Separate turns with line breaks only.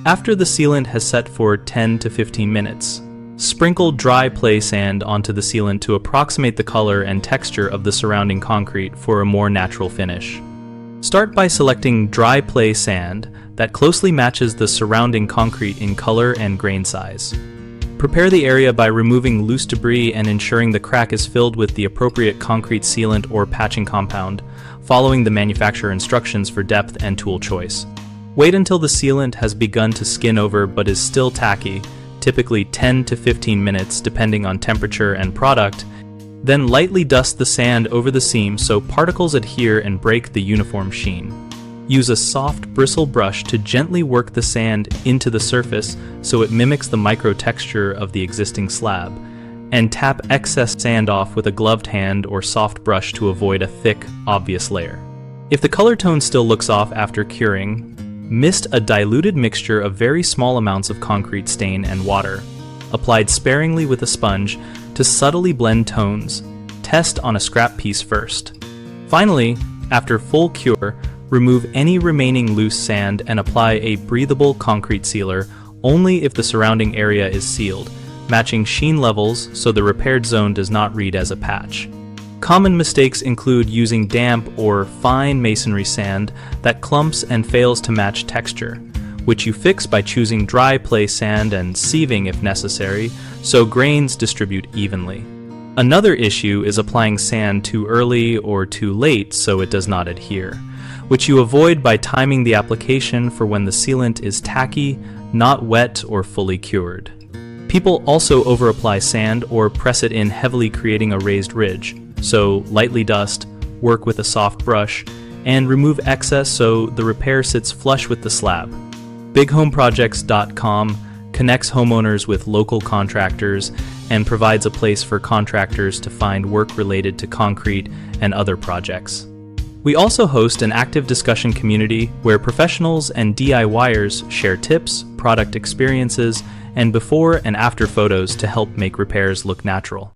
After the sealant has set for 10 to 15 minutes, sprinkle dry play sand onto the sealant to approximate the color and texture of the surrounding concrete for a more natural finish. Start by selecting dry play sand that closely matches the surrounding concrete in color and grain size. Prepare the area by removing loose debris and ensuring the crack is filled with the appropriate concrete sealant or patching compound, following the manufacturer instructions for depth and tool choice. Wait until the sealant has begun to skin over but is still tacky, typically 10 to 15 minutes depending on temperature and product. Then lightly dust the sand over the seam so particles adhere and break the uniform sheen. Use a soft bristle brush to gently work the sand into the surface so it mimics the micro texture of the existing slab, and tap excess sand off with a gloved hand or soft brush to avoid a thick, obvious layer. If the color tone still looks off after curing, mist a diluted mixture of very small amounts of concrete stain and water, applied sparingly with a sponge to subtly blend tones. Test on a scrap piece first. Finally, after full cure, remove any remaining loose sand and apply a breathable concrete sealer only if the surrounding area is sealed, matching sheen levels so the repaired zone does not read as a patch. Common mistakes include using damp or fine masonry sand that clumps and fails to match texture, which you fix by choosing dry play sand and sieving if necessary, so grains distribute evenly. Another issue is applying sand too early or too late so it does not adhere, which you avoid by timing the application for when the sealant is tacky, not wet or fully cured. People also overapply sand or press it in heavily, creating a raised ridge, so lightly dust, work with a soft brush, and remove excess so the repair sits flush with the slab. BigHomeProjects.com connects homeowners with local contractors and provides a place for contractors to find work related to concrete and other projects. We also host an active discussion community where professionals and DIYers share tips, product experiences, and before and after photos to help make repairs look natural.